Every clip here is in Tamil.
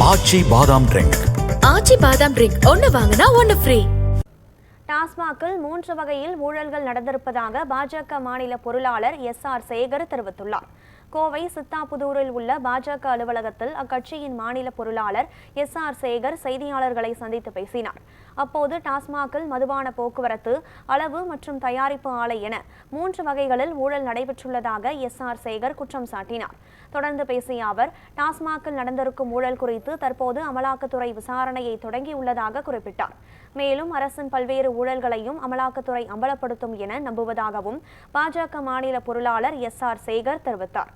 ஆச்சி பாதாம் ட்ரிங்க். ஆச்சி பாதாம் ட்ரிங்க் ஒன்னு வாங்கினா ஒன்னு ஃப்ரீ. டாஸ்மாகில் 3 வகையில் ஊழல்கள் நடந்திருப்பதாக பாஜக மாநில பொருளாளர் எஸ்.ஆர். சேகர் தெரிவித்துள்ளார். கோவை சித்தாபுதூரில் உள்ள பாஜக அலுவலகத்தில் அக்கட்சியின் மாநில பொருளாளர் எஸ்.ஆர். சேகர் செய்தியாளர்களை சந்தித்து பேசினார். அப்போது டாஸ்மாகில் மதுபான போக்குவரத்து, அளவு மற்றும் தயாரிப்பு ஆலை என 3 வகைகளில் ஊழல் நடைபெற்றுள்ளதாக எஸ்.ஆர். சேகர் குற்றம் சாட்டினார். தொடர்ந்து பேசிய அவர், டாஸ்மாகில் நடந்திருக்கும் ஊழல் குறித்து தற்போது அமலாக்கத்துறை விசாரணையை தொடங்கியுள்ளதாக குறிப்பிட்டார். மேலும் அரசின் பல்வேறு ஊழல்களையும் அமலாக்கத்துறை அம்பலப்படுத்தும் என நம்புவதாகவும் பாஜக மாநில பொருளாளர் எஸ்.ஆர். சேகர் தெரிவித்தார்.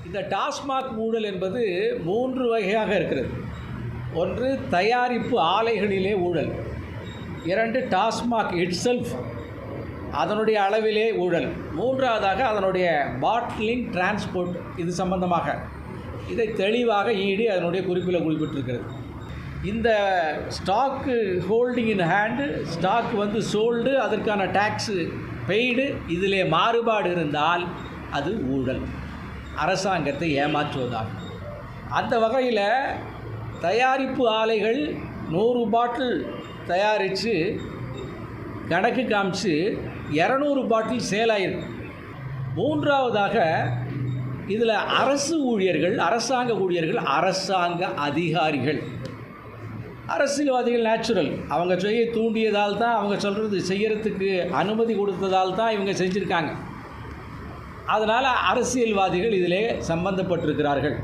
இந்த டாஸ்மாக் ஊழல் என்பது 3 வகையாக இருக்கிறது. ஒன்று தயாரிப்பு ஆலைகளிலே ஊழல், 2 டாஸ்மாக் இட்செல்ஃப் அதனுடைய அளவிலே ஊழல், 3வதாக அதனுடைய பாட்லிங் டிரான்ஸ்போர்ட் இது சம்பந்தமாக இதை தெளிவாக ஈடி அதனுடைய குறிப்பில் குறிப்பிட்டிருக்கிறது. இந்த stock holding in hand, stock sold, அதற்கான டேக்ஸு பெய்டு, இதிலே மாறுபாடு இருந்தால் அது ஊழல், அரசாங்கத்தை ஏமாற்றுவதாகும். அந்த வகையில் தயாரிப்பு ஆலைகள் 100 பாட்டில் தயாரித்து கணக்கு காமிச்சு 200 பாட்டில் சேல் ஆகிருக்கு. 3வதாக இதில் அரசு ஊழியர்கள், அரசாங்க ஊழியர்கள், அரசாங்க அதிகாரிகள், அரசியல்வாதிகள் நேச்சுரல், அவங்க செய்ய தூண்டியதால் தான், அவங்க சொல்கிறது செய்யறதுக்கு அனுமதி கொடுத்ததால் தான் இவங்க செஞ்சுருக்காங்க. அதனால் அரசியல்வாதிகள் இதிலே சம்பந்தப்பட்டிருக்கிறார்கள்.